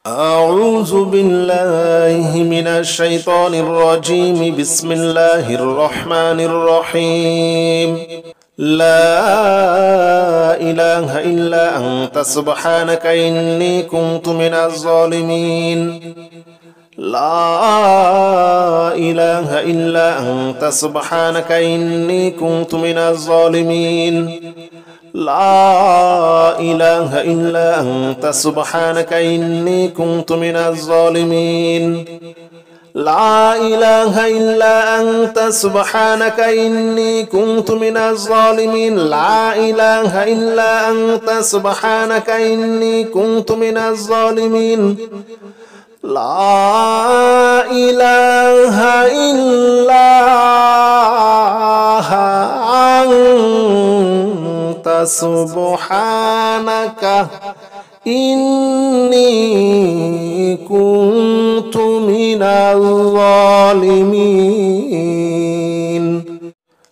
أعوذ بالله من الشيطان الرجيم. بسم الله الرحمن الرحيم. لا إله إلا أنت سبحانك إني كنت من الظالمين. لا إله إلا أنت سبحانك إني كنت من الظالمين. لا إله إلا أنت سبحانك إني كنت من الظالمين. لا إله إلا أنت سبحانك إني كنت من الظالمين. لا إله إلا أنت سبحانك إني كنت من الظالمين. لا إله إلا أنت سبحانك إني كنت من الظالمين.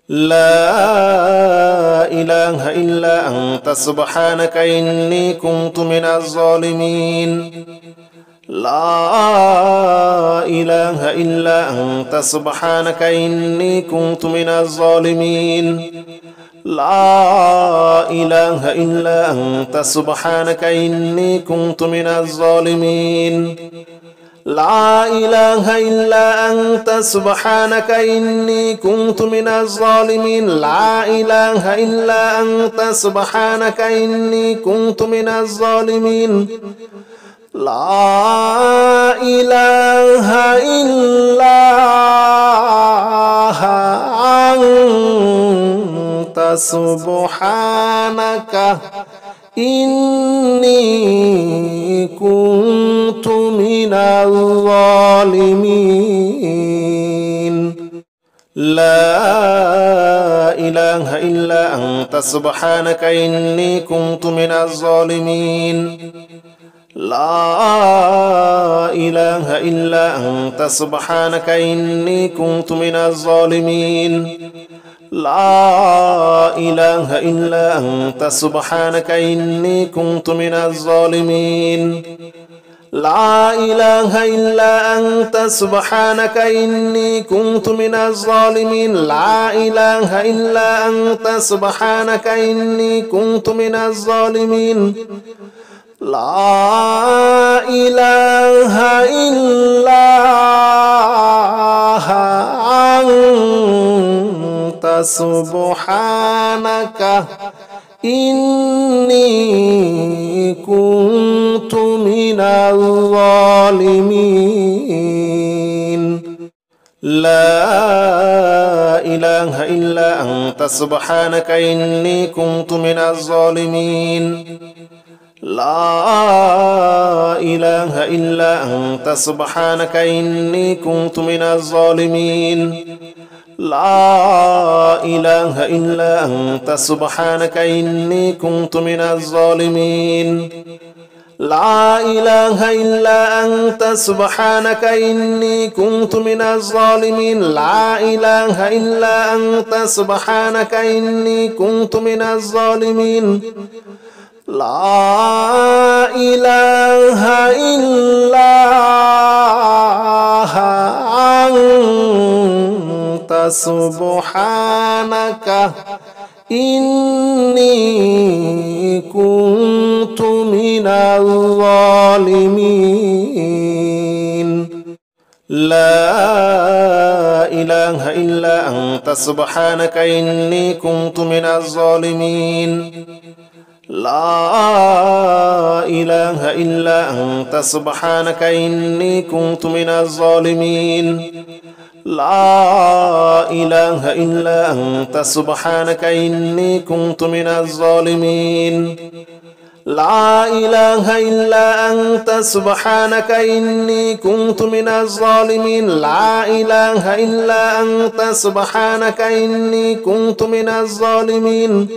لا إله إلا أنت سبحانك إني كنت من الظالمين. لا إله إلا أنت سبحانك إني كنت من الظالمين. لا إله إلا أنت سبحانك إني كنت من الظالمين. لا إله إلا أنت سبحانك إني كنت من الظالمين. لا إله إلا أنت سبحانك إني كنت من الظالمين. لا إله إلا أنت سبحانك إني كنت من الظالمين. لا إله إلا أنت سبحانك إني كنت من الظالمين. لا إله إلا أنت سبحانك إني كنت من الظالمين. لا إله إلا أنت سبحانك إني كنت من الظالمين. لا إله إلا أنت سبحانك إني كنت من الظالمين. لا إله إلا أنت سبحانك إني كنت من الظالمين. لا إله إلا أنت سبحانك إني كنت من الظالمين. لا إله إلا أنت سبحانك إني كنت من الظالمين. لا إله إلا أنت سبحانك إني كنت من الظالمين. لا إله إلا أنت سبحانك إني كنت من الظالمين. لا إله إلا أنت سبحانك إني كنت من الظالمين. لا إله إلا أنت سبحانك إني كنت من الظالمين. لا إله إلا أنت سبحانك إني كنت من الظالمين. لا إله إلا أنت سبحانك إني كنت من الظالمين. لا إله إلا أنت سبحانك إني كنت من الظالمين. لا إله إلا أنت سبحانك إني كنت من الظالمين. لا إله إلا أنت سبحانك إني كنت من الظالمين. لا إله إلا أنت سبحانك إني كنت من الظالمين.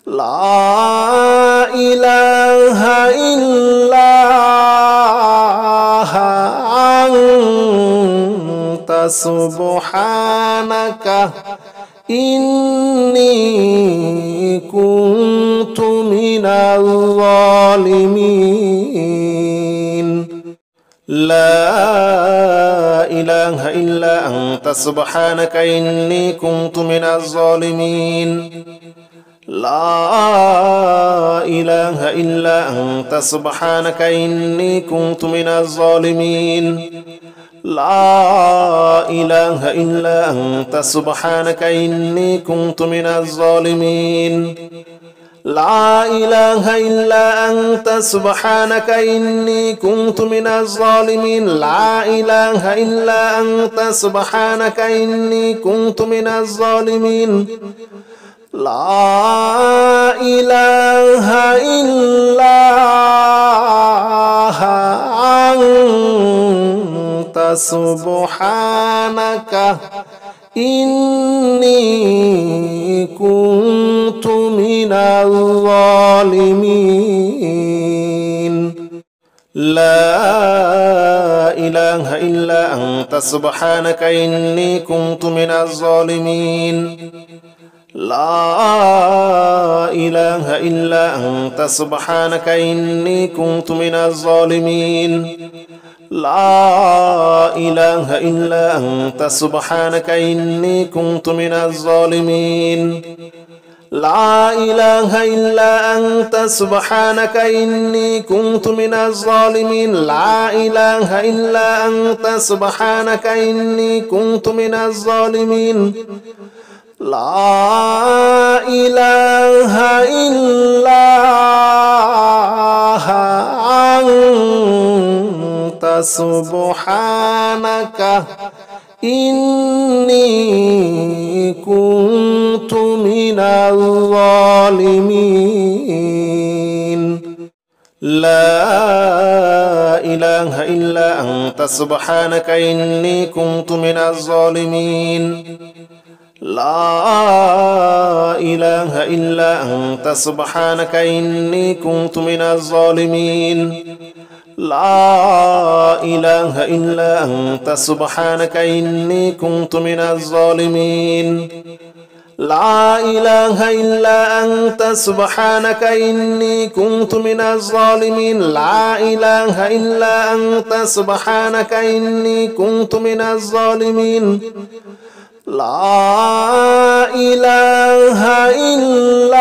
لا إله إلا أنت سبحانك إني كنت من الظالمين. لا إله إلا أنت سبحانك إني كنت من الظالمين لا إله إلا أنت سبحانك إني كنت من الظالمين لا إله إلا أنت سبحانك إني كنت من الظالمين لا إله إلا أنت سبحانك إني كنت من الظالمين لا إله إلا أنت سبحانك إني كنت من الظالمين لا إله إلا أنت سبحانك إني كنت من الظالمين لا إله إلا أنت سبحانك إني كنت من الظالمين لا إله إلا أنت سبحانك إني كنت من الظالمين لا إله إلا أنت سبحانك إني كنت من الظالمين لا إله إلا أنت سبحانك إني كنت من الظالمين لا إله إلا أنت سبحانك إني كنت من الظالمين لا إله إلا أنت سبحانك إني كنت من الظالمين لا إله إلا أنت سبحانك إني كنت من الظالمين لا إله إلا أنت سبحانك إني كنت من الظالمين لا إله إلا أنت سبحانك إني كنت من الظالمين لا إله إلا أنت سبحانك إني كنت من الظالمين لا إله إلا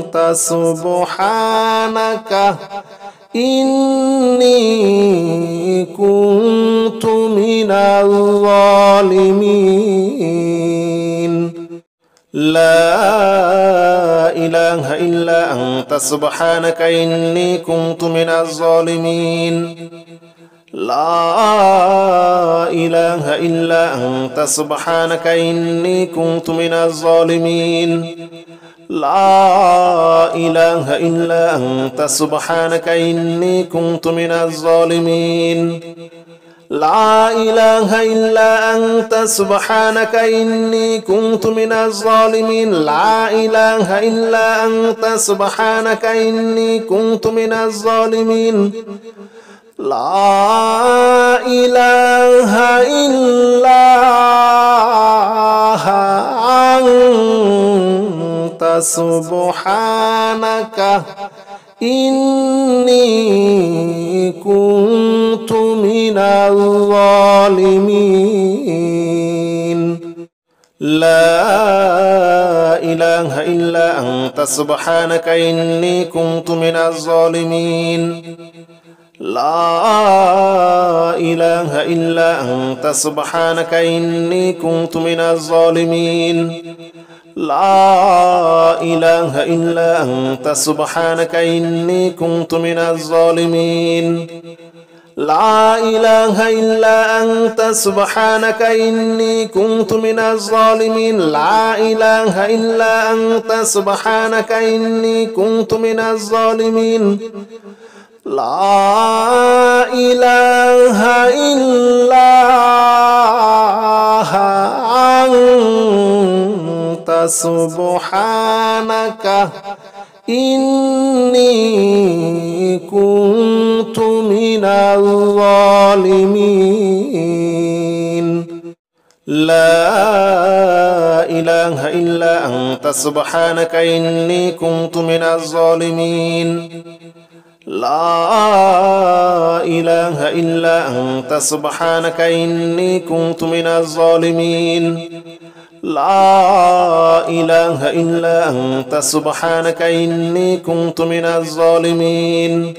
أنت سبحانك إني كنت من الظالمين لا إله إلا أنت سبحانك إني كنت من الظالمين لا إله إلا أنت سبحانك إني كنت من الظالمين لا إله إلا أنت سبحانك إني كنت من الظالمين لا إله إلا أنت سبحانك إني كنت من الظالمين لا إله إلا أنت سبحانك إني كنت من الظالمين لا إله إلا أنت سبحانك إني كنت من الظالمين لا إله إلا أنت سبحانك إني كنت من الظالمين لا إله إلا أنت سبحانك إني كنت من الظالمين لا إله إلا أنت سبحانك إني كنت من الظالمين لا إله إلا أنت سبحانك إني كنت من الظالمين لا إله إلا أنت سبحانك إني كنت من الظالمين لا إله إلا أنت سبحانك إني كنت من الظالمين لا إله إلا أنت سبحانك إني كنت من الظالمين لا إله إلا أنت سبحانك إني كنت من الظالمين لا إله إلا أنت سبحانك إني كنت من الظالمين لا إله إلا أنت سبحانك إني كنت من الظالمين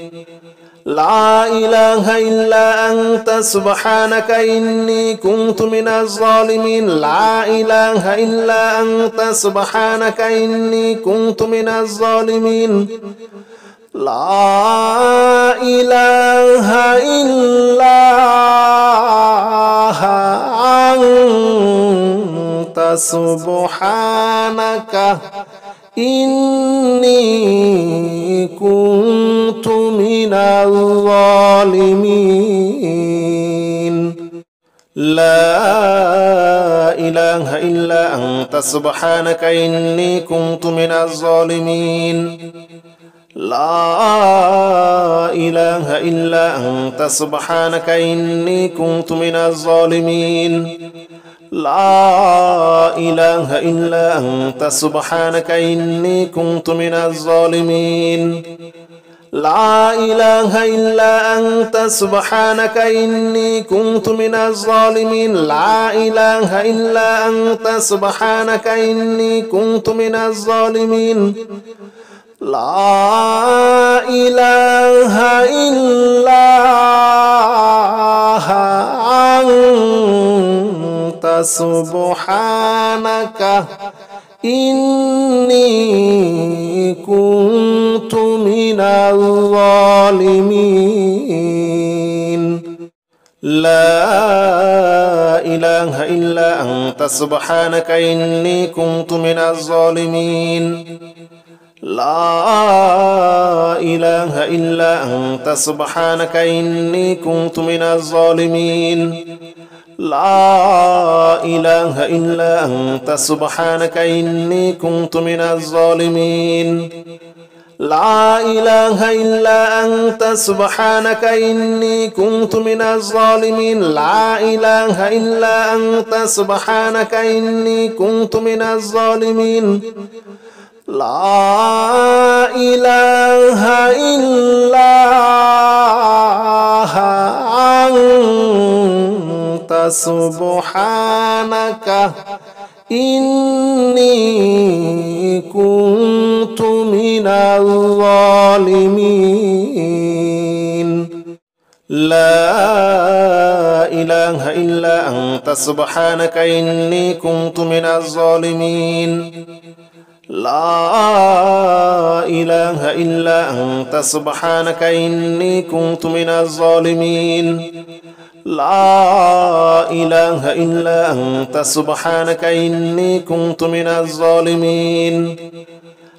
لا إله إلا أنت سبحانك إني كنت من الظالمين لا إله إلا أنت سبحانك إني كنت من الظالمين لا إله إلا أنت سبحانك إني كنت من الظالمين لا إله إلا أنت سبحانك إني كنت من الظالمين لا إله إلا أنت سبحانك إني كنت من الظالمين لا إله إلا أنت سبحانك إني كنت من الظالمين لا إله إلا أنت سبحانك إني كنت من الظالمين لا إله إلا أنت سبحانك إني كنت من الظالمين لا إله إلا أنت سبحانك إني كنت من الظالمين لا إله إلا أنت سبحانك إني كنت من الظالمين لا إله إلا أنت سبحانك إني كنت من الظالمين لا إله إلا أنت سبحانك إني كنت من الظالمين لا إله إلا أنت سبحانك إني كنت من الظالمين لا إله إلا أنت سبحانك إني كنت من الظالمين لا إله إلا أنت سبحانك إني كنت من الظالمين لا إله إلا أنت سبحانك إني كنت من الظالمين لا إله إلا أنت سبحانك إني كنت من الظالمين لا إله إلا أنت سبحانك إني كنت من الظالمين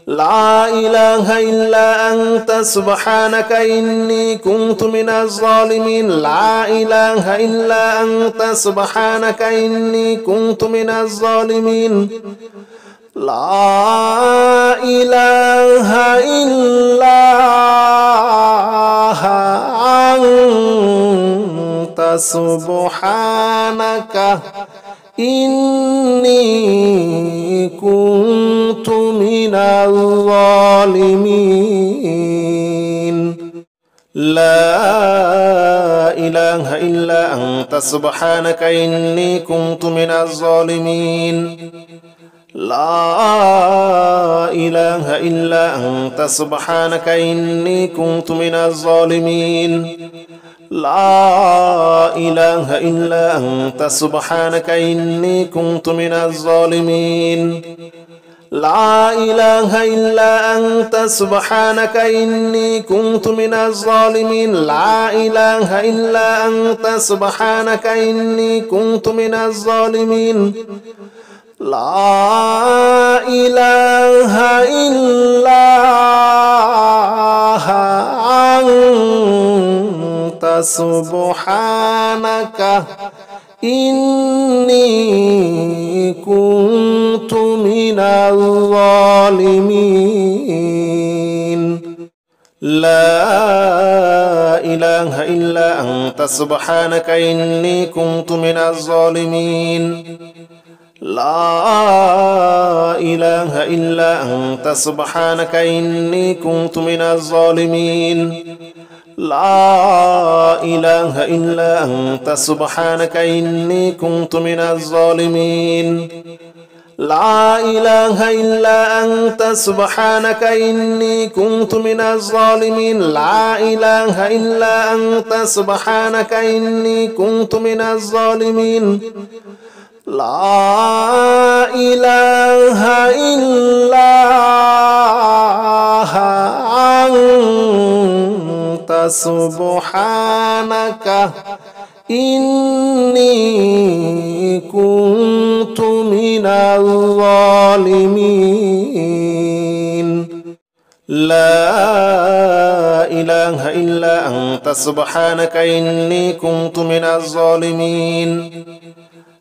لا إله إلا أنت سبحانك إني كنت من الظالمين لا إله إلا أنت سبحانك إني كنت من الظالمين لا إله إلا أنت سبحانك إني كنت من الظالمين لا إله إلا أنت سبحانك إني كنت من الظالمين لا إله إلا أنت سبحانك إني كنت من الظالمين لا إله إلا أنت سبحانك إني كنت من الظالمين لا إله إلا أنت سبحانك إني كنت من الظالمين لا إله إلا أنت سبحانك إني كنت من الظالمين لا إله إلا أنت سبحانك إني كنت من الظالمين لا إله إلا أنت سبحانك إني كنت من الظالمين لا إله إلا أنت سبحانك إني كنت من الظالمين لا إله إلا أنت سبحانك إني كنت من الظالمين لا إله إلا أنت سبحانك إني كنت من الظالمين لا إله إلا أنت سبحانك إني كنت من الظالمين لا إله إلا أنت سبحانك إني كنت من الظالمين لا إله إلا أنت سبحانك إني كنت من الظالمين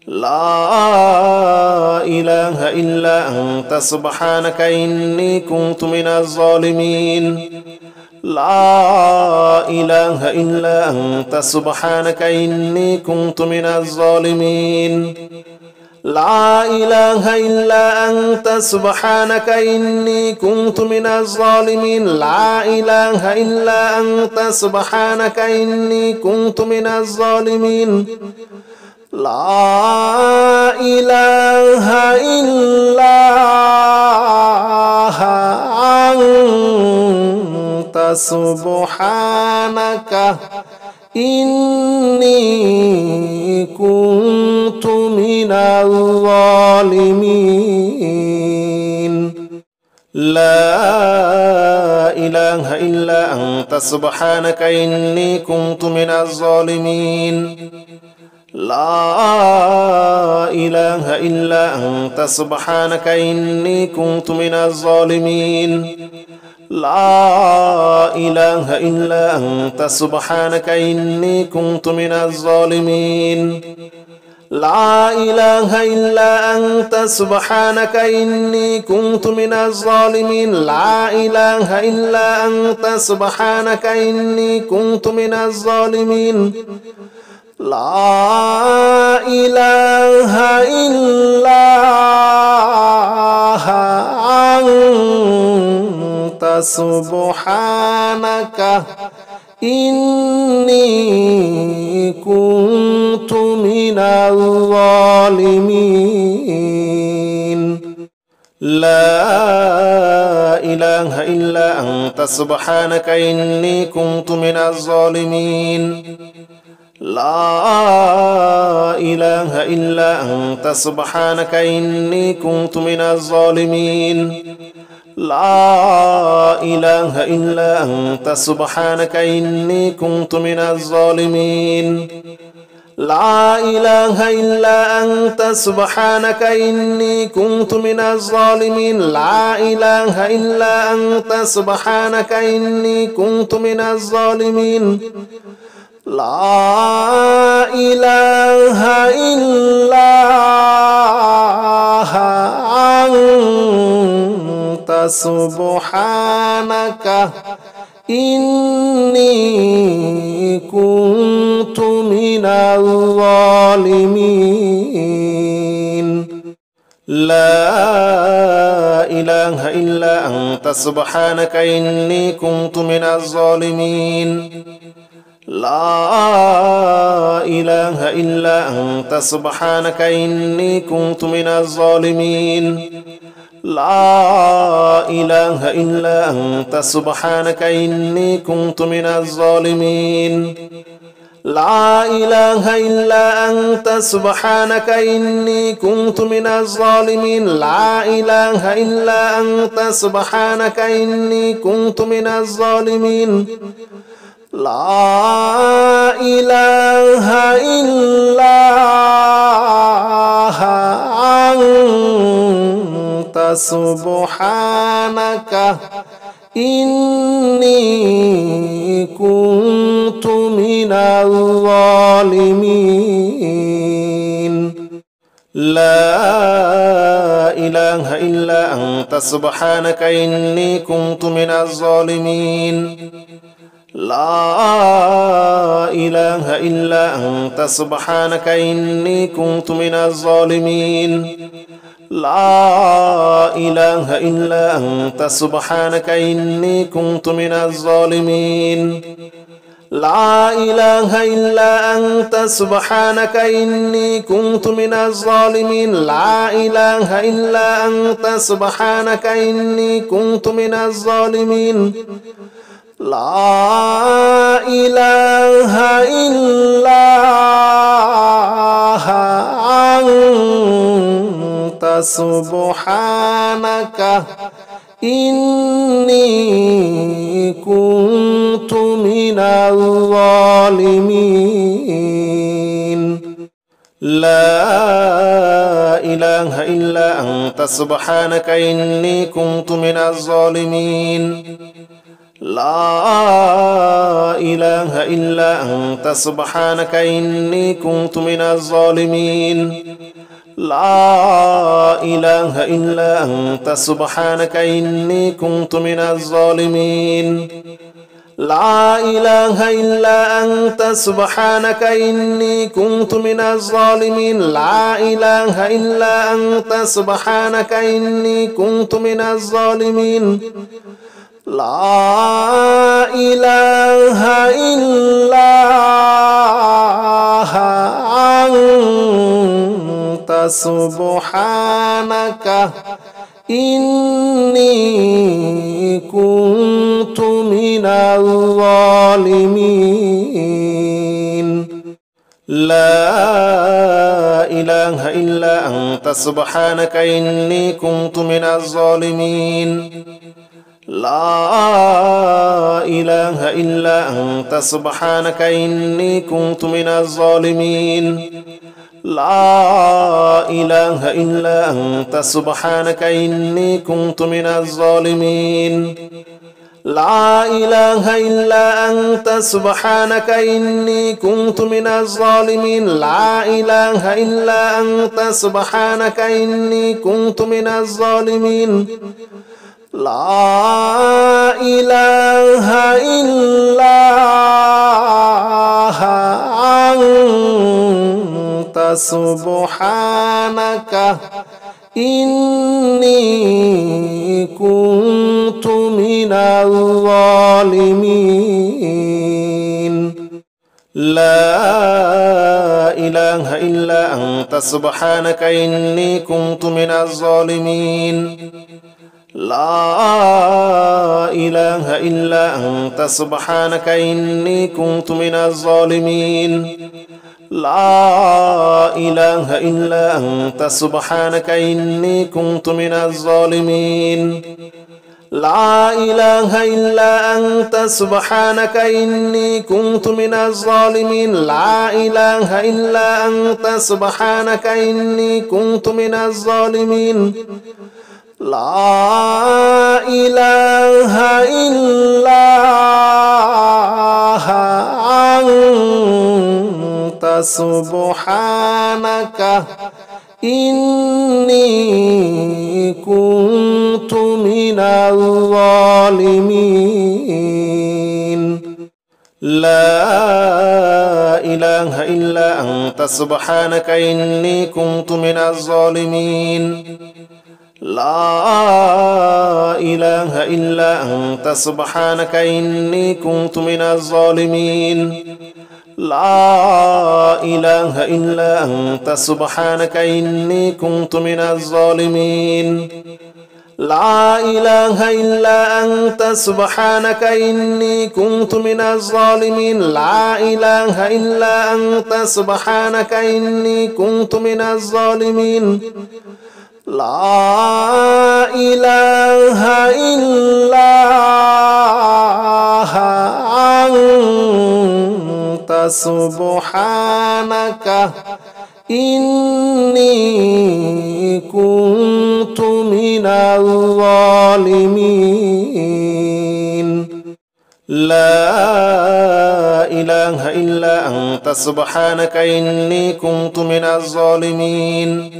لا إله إلا أنت سبحانك إني كنت من الظالمين لا إله إلا أنت سبحانك إني كنت من الظالمين لا إله إلا أنت سبحانك إني كنت من الظالمين لا إله إلا أنت سبحانك إني كنت من الظالمين لا إله إلا أنت سبحانك إني كنت من الظالمين لا إله إلا أنت سبحانك إني كنت من الظالمين لا إله إلا أنت سبحانك إني كنت من الظالمين لا إله إلا أنت سبحانك إني كنت من الظالمين لا إله إلا أنت سبحانك إني كنت من الظالمين لا إله إلا أنت سبحانك إني كنت من الظالمين لا إله إلا أنت سبحانك إني كنت من الظالمين لا إله إلا أنت سبحانك إني كنت من الظالمين لا إله إلا أنت سبحانك إني كنت من الظالمين لا إله إلا أنت سبحانك إني كنت من الظالمين لا إله إلا أنت سبحانك إني كنت من الظالمين لا إله إلا أنت سبحانك إني كنت من الظالمين لا إله إلا أنت سبحانك إني كنت من الظالمين لا إله إلا أنت سبحانك إني كنت من الظالمين لا إله إلا أنت سبحانك إني كنت من الظالمين لا إله إلا أنت سبحانك إني كنت من الظالمين لا إله إلا أنت سبحانك إني كنت من الظالمين لا إله إلا أنت سبحانك إني كنت من الظالمين لا إله إلا أنت سبحانك إني كنت من الظالمين لا إله إلا أنت سبحانك إني كنت من الظالمين لا إله إلا أنت سبحانك إني كنت من الظالمين لا إله إلا أنت سبحانك إني كنت من الظالمين لا إله إلا أنت سبحانك إني كنت من الظالمين لا إله إلا أنت سبحانك إني كنت من الظالمين لا إله إلا أنت سبحانك إني كنت من الظالمين لا إله إلا أنت سبحانك إني كنت من الظالمين لا إله إلا أنت سبحانك إني كنت من الظالمين لا إله إلا أنت سبحانك إني كنت من الظالمين لا إله إلا أنت سبحانك إني كنت من الظالمين لا إله إلا أنت سبحانك إني كنت من الظالمين لا إله إلا أنت سبحانك إني كنت من الظالمين لا إله إلا أنت سبحانك إني كنت من الظالمين لا إله إلا أنت سبحانك إني كنت من الظالمين لا إله إلا أنت سبحانك إني كنت من الظالمين لا إله إلا أنت سبحانك إني كنت من الظالمين لا إله إلا أنت سبحانك إني كنت من الظالمين لا إله إلا أنت سبحانك إني كنت من الظالمين لا إله إلا أنت سبحانك إني كنت من الظالمين لا إله إلا أنت سبحانك إني كنت من الظالمين لا إله إلا أنت سبحانك إني كنت من الظالمين لا إله إلا أنت سبحانك إني كنت من الظالمين لا إله إلا أنت سبحانك إني كنت من الظالمين لا إله إلا أنت سبحانك إني كنت من الظالمين لا إله إلا أنت سبحانك إني كنت من الظالمين لا إله إلا أنت سبحانك إني كنت من الظالمين لا إله إلا أنت سبحانك إني كنت من الظالمين لا إله إلا أنت سبحانك إني كنت من الظالمين لا إله إلا أنت سبحانك إني كنت من الظالمين لا إله إلا أنت سبحانك إني كنت من الظالمين لا إله إلا أنت سبحانك إني كنت من الظالمين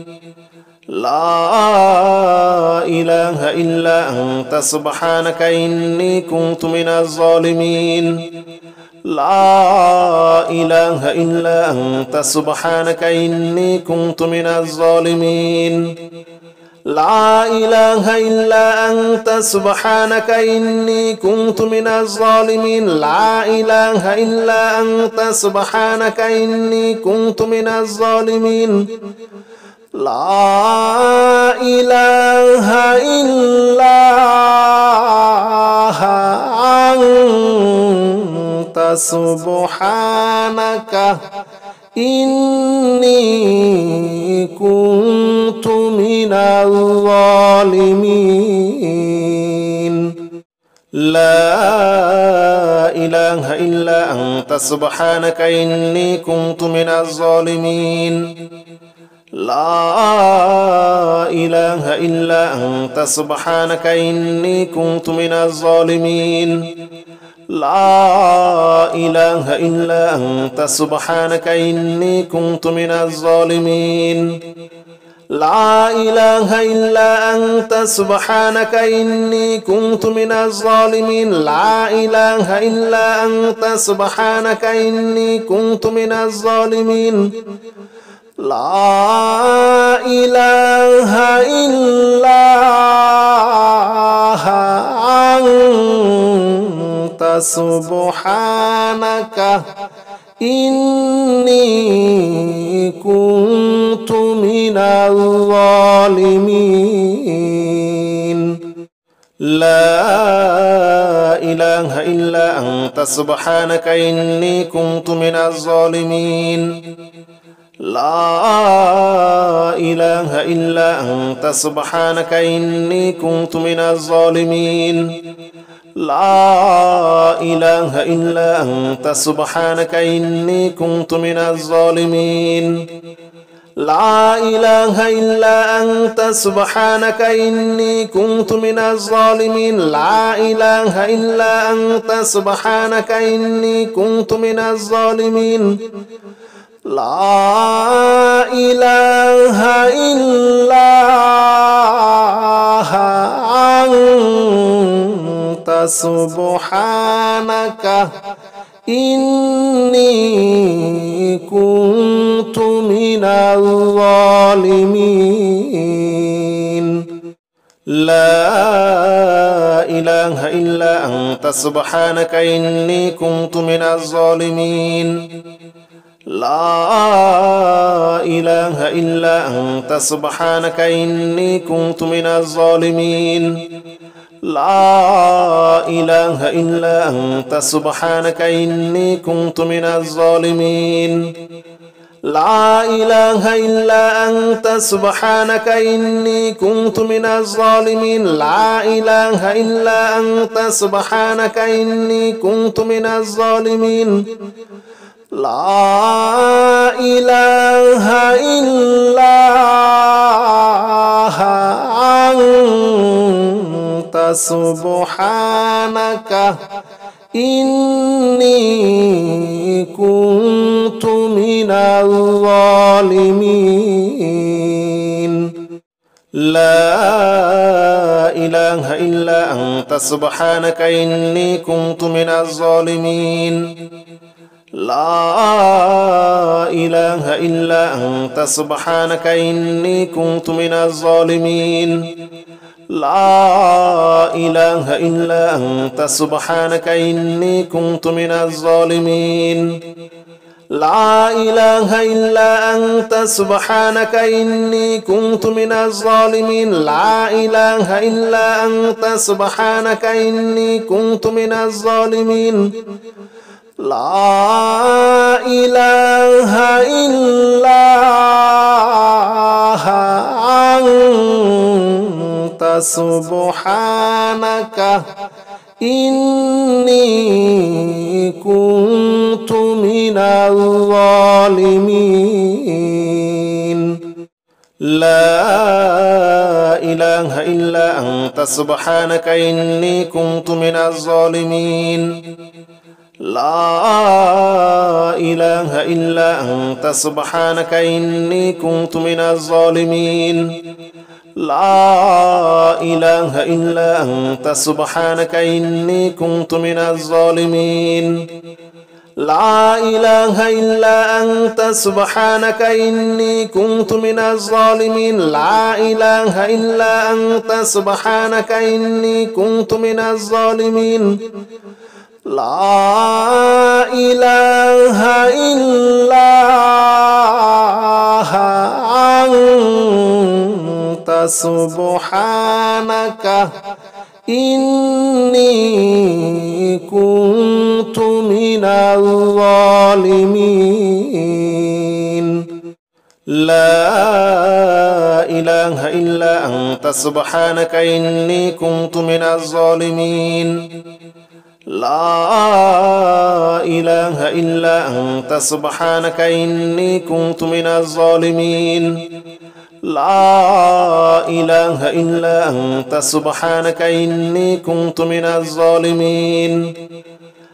لا إله إلا أنت سبحانك إني كنت من الظالمين لا إله إلا أنت سبحانك إني كنت من الظالمين لا إله إلا أنت سبحانك إني كنت من الظالمين لا إله إلا أنت سبحانك إني كنت من الظالمين لا إله إلا أنت سبحانك إني كنت من الظالمين لا إله إلا أنت سبحانك إني كنت من الظالمين لا إله إلا أنت سبحانك إني كنت من الظالمين لا إله إلا أنت سبحانك إني كنت من الظالمين لا إله إلا أنت سبحانك إني كنت من الظالمين لا إله إلا أنت سبحانك إني كنت من الظالمين لا إله إلا أنت سبحانك إني كنت من الظالمين لا إله إلا أنت سبحانك إني كنت من الظالمين لا إله إلا أنت سبحانك إني كنت من الظالمين لا إله إلا أنت سبحانك إني كنت من الظالمين لا إله إلا أنت سبحانك إني كنت من الظالمين لا إله إلا أنت سبحانك إني كنت من الظالمين لا إله إلا أنت سبحانك إني كنت من الظالمين لا إله إلا أنت سبحانك إني كنت من الظالمين لا إله إلا أنت سبحانك إني كنت من الظالمين لا إله إلا أنت سبحانك إني كنت من الظالمين لا إله إلا أنت سبحانك إني كنت من الظالمين لا إله إلا أنت سبحانك إني كنت من الظالمين لا إله إلا أنت سبحانك إني كنت من الظالمين لا إله إلا أنت سبحانك إني كنت من الظالمين لا إله إلا أنت سبحانك إني كنت من الظالمين لا إله إلا أنت سبحانك إني كنت من الظالمين لا إله إلا أنت سبحانك إني كنت من الظالمين لا إله إلا أنت سبحانك إني كنت من الظالمين لا إله إلا أنت سبحانك إني كنت من الظالمين لا إله إلا أنت سبحانك إني كنت من الظالمين لا إله إلا أنت سبحانك إني كنت من الظالمين لا إله إلا أنت سبحانك إني كنت من الظالمين لا إله إلا أنت سبحانك إني كنت من الظالمين لا إله إلا أنت سبحانك إني كنت من الظالمين لا إله إلا أنت سبحانك إني كنت من الظالمين لا إله إلا أنت سبحانك إني كنت من الظالمين لا إله إلا أنت سبحانك إني كنت من الظالمين لا إله إلا أنت سبحانك إني كنت من الظالمين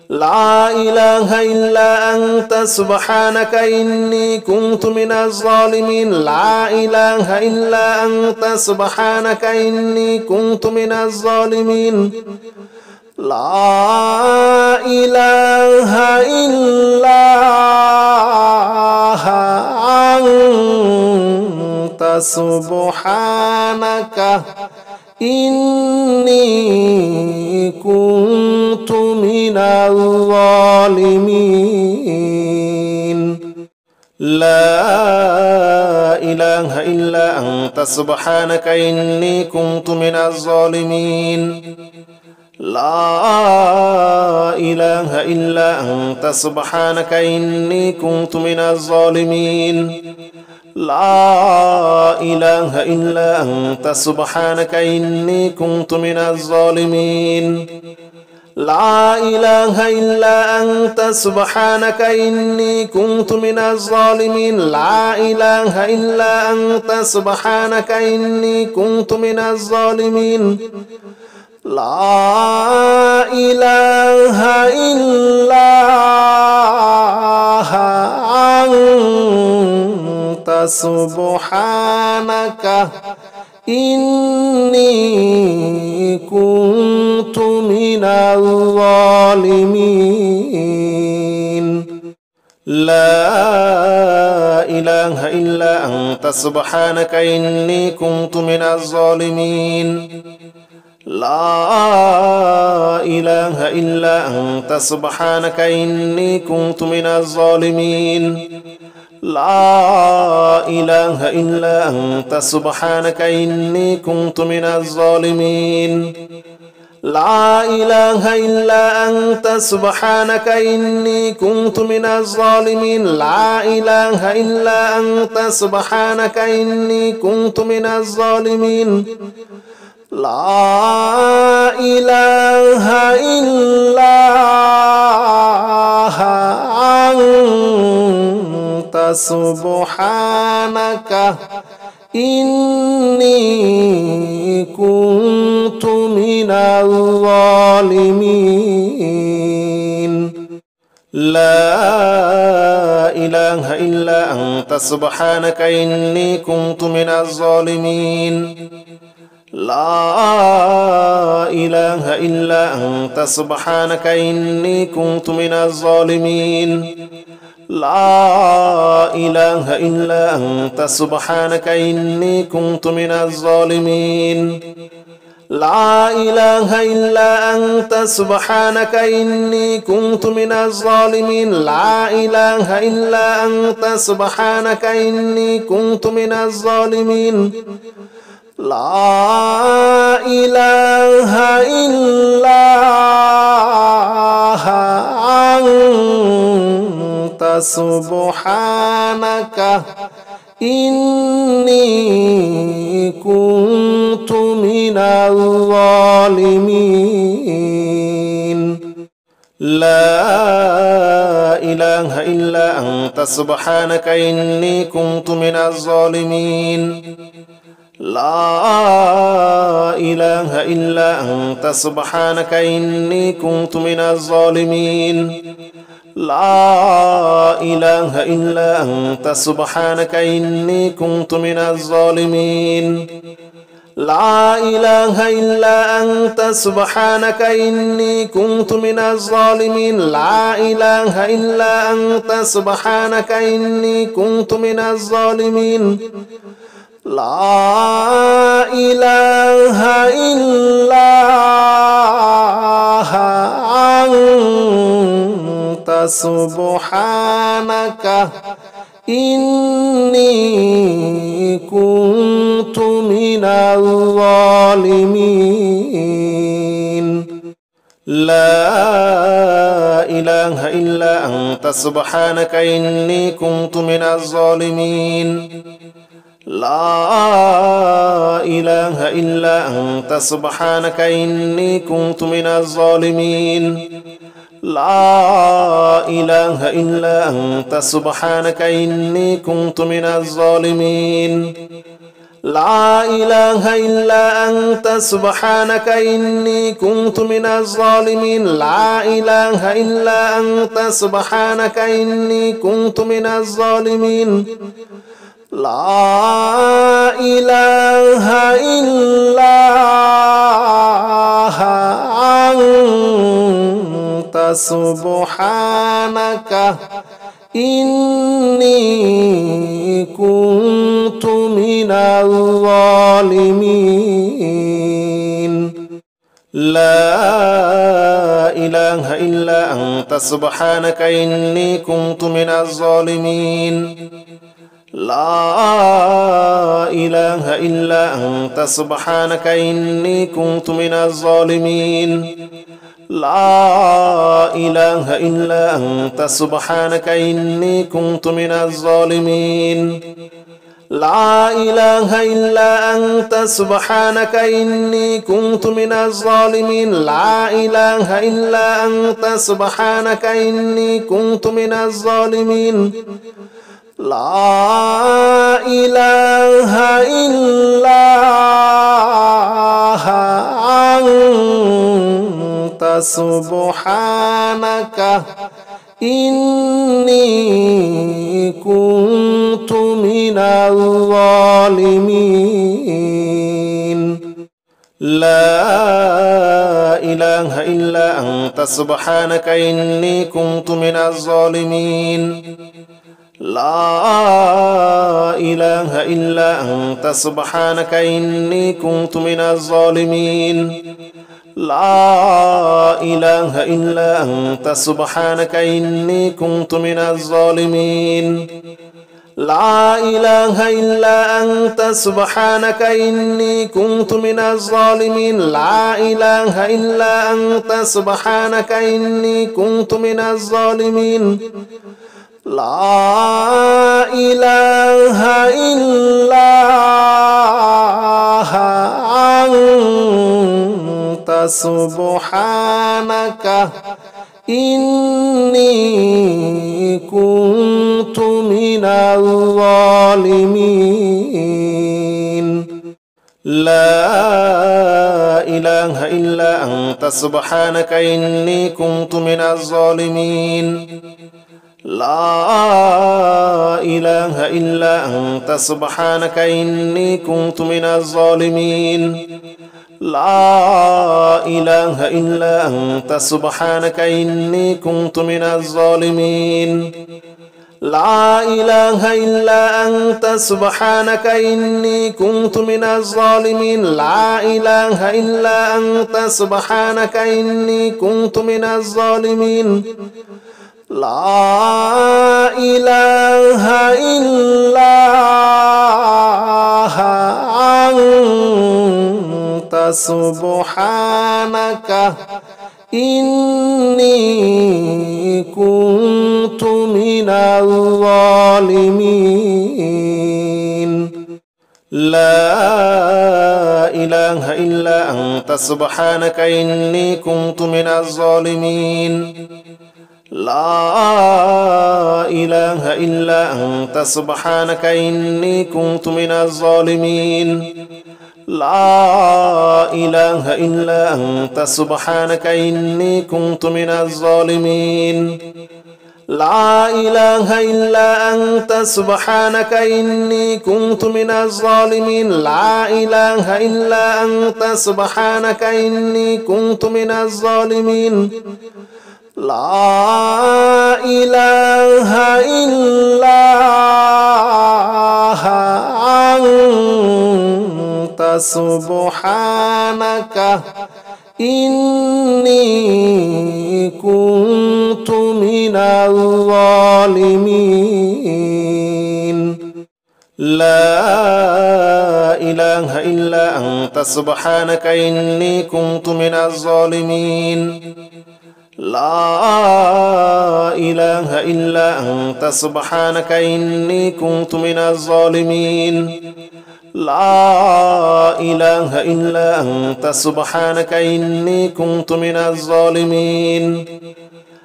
لا إله إلا أنت سبحانك إني كنت من الظالمين لا إله إلا أنت سبحانك إني كنت من الظالمين لا إله إلا أنت سبحانك إني كنت من الظالمين لا إله إلا أنت سبحانك إني كنت من الظالمين لا إله إلا أنت سبحانك إني كنت من الظالمين لا إله إلا أنت سبحانك إني كنت من الظالمين لا إله إلا أنت سبحانك إني كنت من الظالمين لا إله إلا أنت سبحانك إني كنت من الظالمين لا إله إلا أنت سبحانك إني كنت من الظالمين لا إله إلا أنت سبحانك إني كنت من الظالمين لا إله إلا أنت سبحانك إني كنت من الظالمين لا إله إلا أنت سبحانك إني كنت من الظالمين لا إله إلا أنت سبحانك إني كنت من الظالمين لا إله إلا أنت سبحانك إني كنت من الظالمين لا إله إلا أنت سبحانك إني كنت من الظالمين لا إله إلا أنت سبحانك إني كنت من الظالمين لا إله إلا أنت سبحانك إني كنت من الظالمين لا إله إلا أنت سبحانك إني كنت من الظالمين لا إله إلا أنت سبحانك إني كنت من الظالمين لا إله إلا أنت سبحانك إني كنت من الظالمين لا إله إلا أنت سبحانك إني كنت من الظالمين لا إله إلا أنت سبحانك إني كنت من الظالمين لا إله إلا أنت سبحانك إني كنت من الظالمين لا إله إلا أنت سبحانك إني كنت من الظالمين لا إله إلا أنت سبحانك إني كنت من الظالمين لا إله إلا أنت سبحانك إني كنت من الظالمين لا إله إلا أنت سبحانك إني كنت من الظالمين لا إله إلا أنت سبحانك إني كنت من الظالمين لا إله إلا أنت سبحانك إني كنت من الظالمين لا إله إلا أنت سبحانك إني كنت من الظالمين لا إله إلا أنت سبحانك إني كنت من الظالمين لا إله إلا أنت سبحانك إني كنت من الظالمين لا إله إلا أنت سبحانك إني كنت من الظالمين لا إله إلا أنت سبحانك إني كنت من الظالمين لا إله إلا أنت سبحانك إني كنت من الظالمين لا إله إلا أنت سبحانك إني كنت من الظالمين لا إله إلا أنت سبحانك إني كنت من الظالمين لا إله إلا أنت سبحانك إني كنت من الظالمين لا إله إلا أنت سبحانك إني كنت من الظالمين لا إله إلا أنت سبحانك إني كنت من الظالمين لا إله إلا أنت سبحانك إني كنت من الظالمين لا إله إلا أنت سبحانك إني كنت من الظالمين لا إله إلا أنت سبحانك إني كنت من الظالمين لا إله إلا أنت سبحانك إني كنت من الظالمين لا إله إلا أنت سبحانك إني كنت من الظالمين لا إله إلا أنت سبحانك إني كنت من الظالمين لا إله إلا أنت سبحانك إني كنت من الظالمين لا إله إلا أنت سبحانك إني كنت من الظالمين لا إله إلا أنت سبحانك إني كنت من الظالمين لا إله إلا أنت سبحانك إني كنت من الظالمين لا إله إلا أنت سبحانك إني كنت من الظالمين لا إله إلا أنت سبحانك إني كنت من الظالمين لا إله إلا أنت سبحانك إني كنت من الظالمين لا إله إلا أنت سبحانك إني كنت من الظالمين لا إله إلا أنت سبحانك إني كنت من الظالمين لا إله إلا أنت سبحانك إني كنت من الظالمين لا إله إلا أنت سبحانك إني كنت من الظالمين لا إله إلا أنت سبحانك إني كنت من الظالمين لا إله إلا أنت سبحانك إني كنت من الظالمين لا إله إلا أنت سبحانك إني كنت من الظالمين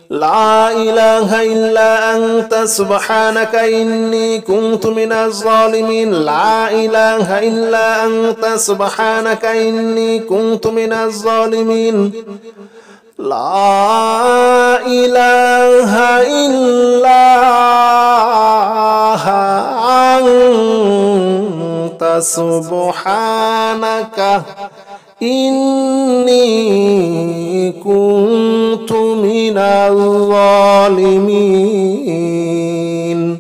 لا إله إلا أنت سبحانك إني كنت من الظالمين لا إله إلا أنت سبحانك إني كنت من الظالمين لا إله إلا أنت سبحانك إني كنت من الظالمين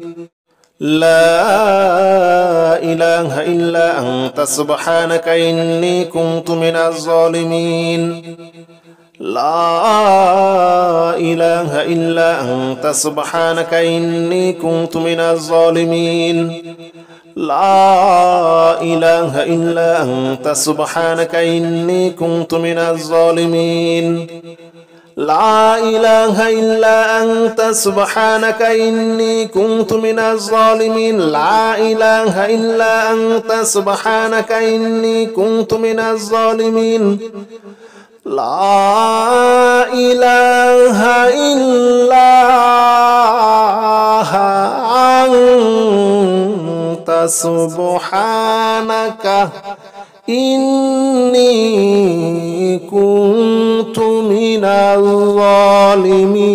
لا إله إلا أنت سبحانك إني كنت من الظالمين لا إله إلا أنت سبحانك إني كنت من الظالمين لا إله إلا أنت سبحانك إني كنت من الظالمين لا إله إلا أنت سبحانك إني كنت من الظالمين لا إله إلا أنت سبحانك إني كنت من الظالمين لا إله إلا أنت سبحانك إني كنت من الظالمين.